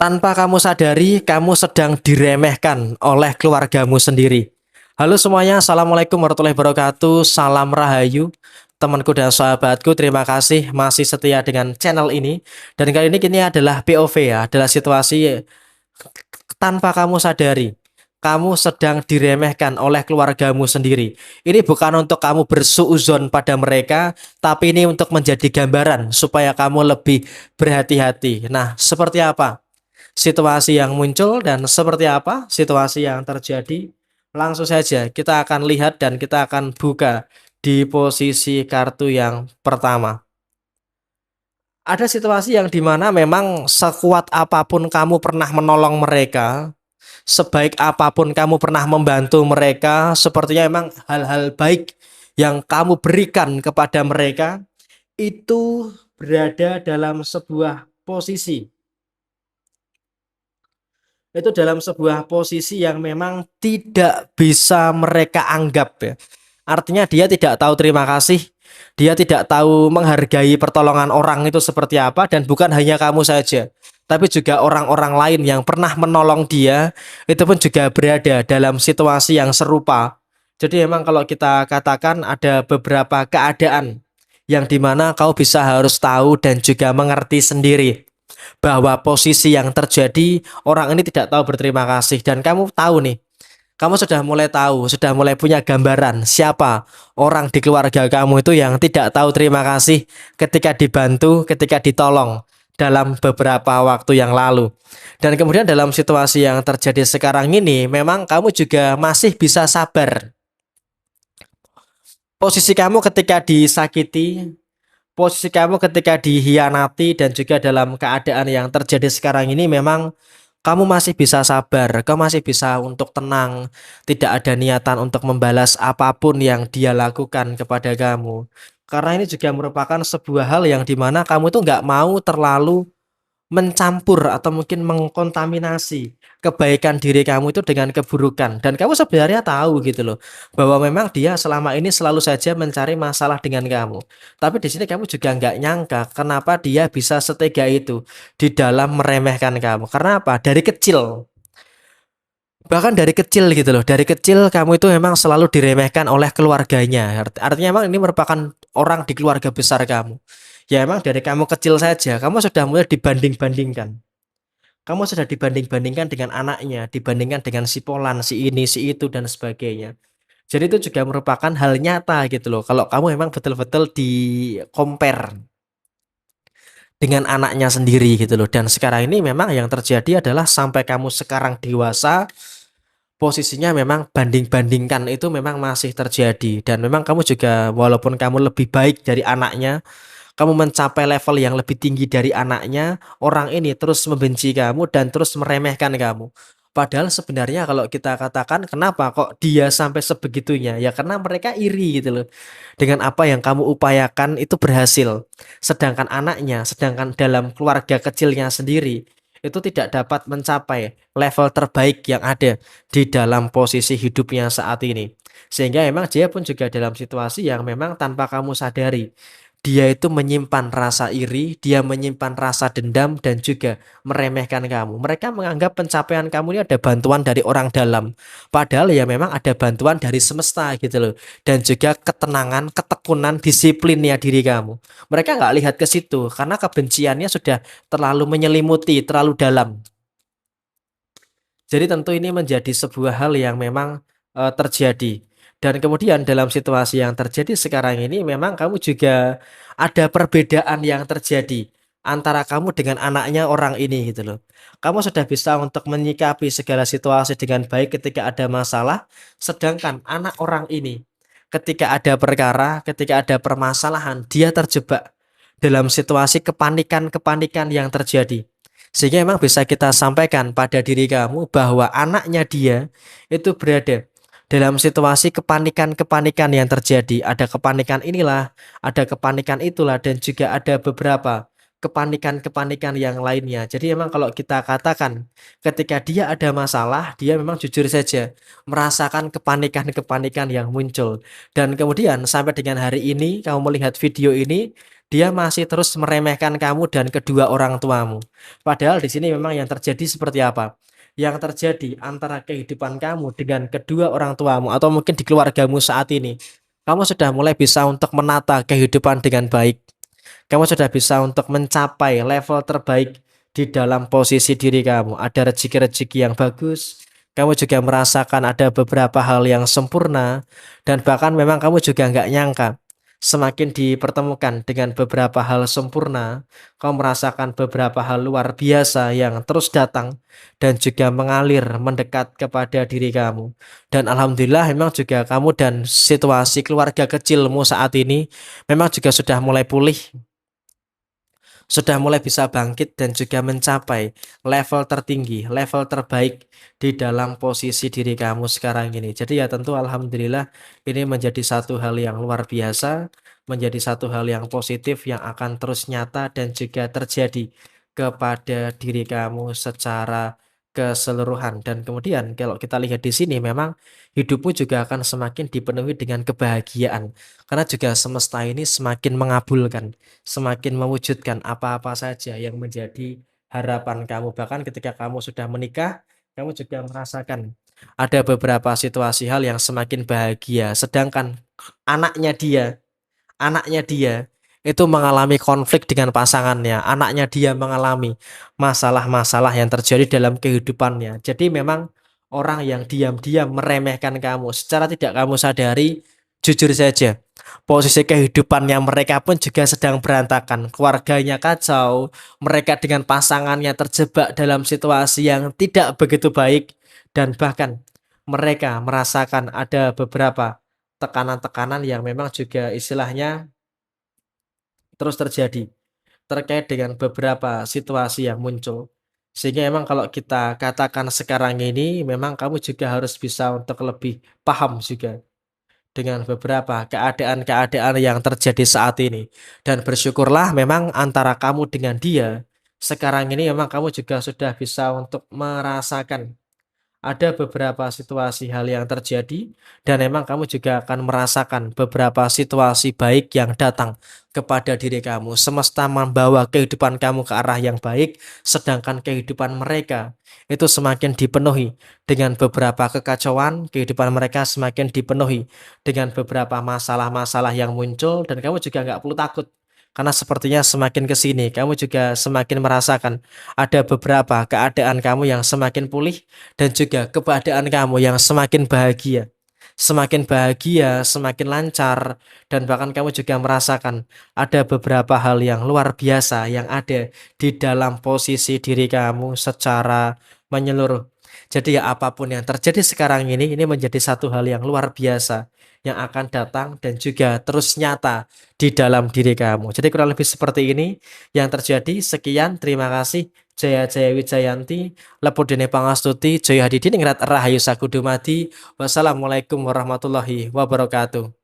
Tanpa kamu sadari, kamu sedang diremehkan oleh keluargamu sendiri. Halo semuanya, Assalamualaikum warahmatullahi wabarakatuh. Salam Rahayu, temanku dan sahabatku. Terima kasih masih setia dengan channel ini. Dan kali ini adalah POV ya, adalah situasi tanpa kamu sadari. Kamu sedang diremehkan oleh keluargamu sendiri. Ini bukan untuk kamu bersuuzon pada mereka, tapi ini untuk menjadi gambaran supaya kamu lebih berhati-hati. Nah, seperti apa situasi yang muncul dan seperti apa situasi yang terjadi? Langsung saja kita akan lihat dan kita akan buka di posisi kartu yang pertama. Ada situasi yang dimana memang sekuat apapun kamu pernah menolong mereka, sebaik apapun kamu pernah membantu mereka, sepertinya memang hal-hal baik yang kamu berikan kepada mereka itu berada dalam sebuah posisi. Itu dalam sebuah posisi yang memang tidak bisa mereka anggap ya. Artinya dia tidak tahu terima kasih, dia tidak tahu menghargai pertolongan orang itu seperti apa, dan bukan hanya kamu saja, tapi juga orang-orang lain yang pernah menolong dia itu pun juga berada dalam situasi yang serupa. Jadi memang kalau kita katakan ada beberapa keadaan yang dimana kau bisa harus tahu dan juga mengerti sendiri bahwa posisi yang terjadi orang ini tidak tahu berterima kasih, dan kamu tahu nih, kamu sudah mulai tahu, sudah mulai punya gambaran siapa orang di keluarga kamu itu yang tidak tahu terima kasih ketika dibantu, ketika ditolong dalam beberapa waktu yang lalu. Dan kemudian dalam situasi yang terjadi sekarang ini, memang kamu juga masih bisa sabar. Posisi kamu ketika disakiti, posisi kamu ketika dihianati, dan juga dalam keadaan yang terjadi sekarang ini memang kamu masih bisa sabar, kamu masih bisa untuk tenang, tidak ada niatan untuk membalas apapun yang dia lakukan kepada kamu. Karena ini juga merupakan sebuah hal yang dimana kamu tuh nggak mau terlalu mencampur atau mungkin mengkontaminasi kebaikan diri kamu itu dengan keburukan, dan kamu sebenarnya tahu gitu loh bahwa memang dia selama ini selalu saja mencari masalah dengan kamu, tapi di sini kamu juga nggak nyangka kenapa dia bisa setega itu di dalam meremehkan kamu. Karena apa? Dari kecil, bahkan dari kecil gitu loh, dari kecil kamu itu memang selalu diremehkan oleh keluarganya. Artinya memang ini merupakan orang di keluarga besar kamu. Ya emang dari kamu kecil saja kamu sudah mulai dibanding-bandingkan. Kamu sudah dibanding-bandingkan dengan anaknya, dibandingkan dengan si Polan, si ini, si itu, dan sebagainya. Jadi itu juga merupakan hal nyata gitu loh. Kalau kamu memang betul-betul di compare dengan anaknya sendiri gitu loh. Dan sekarang ini memang yang terjadi adalah sampai kamu sekarang dewasa, posisinya memang banding-bandingkan itu memang masih terjadi. Dan memang kamu juga walaupun kamu lebih baik dari anaknya, kamu mencapai level yang lebih tinggi dari anaknya, orang ini terus membenci kamu dan terus meremehkan kamu. Padahal sebenarnya kalau kita katakan kenapa kok dia sampai sebegitunya, ya karena mereka iri gitu loh. Dengan apa yang kamu upayakan itu berhasil. Sedangkan anaknya, sedangkan dalam keluarga kecilnya sendiri, itu tidak dapat mencapai level terbaik yang ada di dalam posisi hidupnya saat ini. Sehingga memang dia pun juga dalam situasi yang memang tanpa kamu sadari, dia itu menyimpan rasa iri, dia menyimpan rasa dendam dan juga meremehkan kamu. Mereka menganggap pencapaian kamu ini ada bantuan dari orang dalam. Padahal ya memang ada bantuan dari semesta gitu loh. Dan juga ketenangan, ketekunan, disiplinnya diri kamu. Mereka nggak lihat ke situ karena kebenciannya sudah terlalu menyelimuti, terlalu dalam. Jadi tentu ini menjadi sebuah hal yang memang terjadi. Dan kemudian dalam situasi yang terjadi sekarang ini memang kamu juga ada perbedaan yang terjadi antara kamu dengan anaknya orang ini gitu loh. Kamu sudah bisa untuk menyikapi segala situasi dengan baik ketika ada masalah, sedangkan anak orang ini ketika ada perkara, ketika ada permasalahan, dia terjebak dalam situasi kepanikan-kepanikan yang terjadi. Sehingga memang bisa kita sampaikan pada diri kamu bahwa anaknya dia itu berada dalam situasi kepanikan-kepanikan yang terjadi. Ada kepanikan inilah, ada kepanikan itulah, dan juga ada beberapa kepanikan-kepanikan yang lainnya. Jadi memang kalau kita katakan ketika dia ada masalah, dia memang jujur saja merasakan kepanikan-kepanikan yang muncul. Dan kemudian sampai dengan hari ini kamu melihat video ini, dia masih terus meremehkan kamu dan kedua orang tuamu. Padahal di sini memang yang terjadi seperti apa? Yang terjadi antara kehidupan kamu dengan kedua orang tuamu atau mungkin di keluargamu saat ini, kamu sudah mulai bisa untuk menata kehidupan dengan baik. Kamu sudah bisa untuk mencapai level terbaik di dalam posisi diri kamu. Ada rezeki-rezeki yang bagus, kamu juga merasakan ada beberapa hal yang sempurna, dan bahkan memang kamu juga nggak nyangka, semakin dipertemukan dengan beberapa hal sempurna, kamu merasakan beberapa hal luar biasa yang terus datang dan juga mengalir mendekat kepada diri kamu. Dan alhamdulillah memang juga kamu dan situasi keluarga kecilmu saat ini memang juga sudah mulai bisa bangkit dan juga mencapai level tertinggi, level terbaik di dalam posisi diri kamu sekarang ini. Jadi ya tentu alhamdulillah ini menjadi satu hal yang luar biasa, menjadi satu hal yang positif yang akan terus nyata dan juga terjadi kepada diri kamu secara keseluruhan. Dan kemudian kalau kita lihat di sini memang hidupmu juga akan semakin dipenuhi dengan kebahagiaan. Karena juga semesta ini semakin mengabulkan, semakin mewujudkan apa-apa saja yang menjadi harapan kamu. Bahkan ketika kamu sudah menikah, kamu juga merasakan ada beberapa situasi hal yang semakin bahagia. Sedangkan anaknya dia, anaknya dia itu mengalami konflik dengan pasangannya. Anaknya dia mengalami masalah-masalah yang terjadi dalam kehidupannya. Jadi memang orang yang diam-diam meremehkan kamu secara tidak kamu sadari, jujur saja posisi kehidupannya mereka pun juga sedang berantakan, keluarganya kacau, mereka dengan pasangannya terjebak dalam situasi yang tidak begitu baik, dan bahkan mereka merasakan ada beberapa tekanan-tekanan yang memang juga istilahnya terus terjadi terkait dengan beberapa situasi yang muncul. Sehingga memang kalau kita katakan sekarang ini memang kamu juga harus bisa untuk lebih paham juga dengan beberapa keadaan-keadaan yang terjadi saat ini. Dan bersyukurlah memang antara kamu dengan dia, sekarang ini memang kamu juga sudah bisa untuk merasakan ada beberapa situasi hal yang terjadi dan memang kamu juga akan merasakan beberapa situasi baik yang datang kepada diri kamu. Semesta membawa kehidupan kamu ke arah yang baik, sedangkan kehidupan mereka itu semakin dipenuhi dengan beberapa kekacauan, kehidupan mereka semakin dipenuhi dengan beberapa masalah-masalah yang muncul dan kamu juga nggak perlu takut. Karena sepertinya semakin ke sini, kamu juga semakin merasakan ada beberapa keadaan kamu yang semakin pulih dan juga keadaan kamu yang semakin bahagia. Semakin bahagia, semakin lancar, dan bahkan kamu juga merasakan ada beberapa hal yang luar biasa yang ada di dalam posisi diri kamu secara menyeluruh. Jadi ya apapun yang terjadi sekarang ini menjadi satu hal yang luar biasa yang akan datang dan juga terus nyata di dalam diri kamu. Jadi kurang lebih seperti ini yang terjadi. Sekian, terima kasih. Jaya Jaya Wijayanti, Lepudene Pangastuti, Jaya Hadidi Ningrat Rahayu Sakudumadi. Wassalamualaikum warahmatullahi wabarakatuh.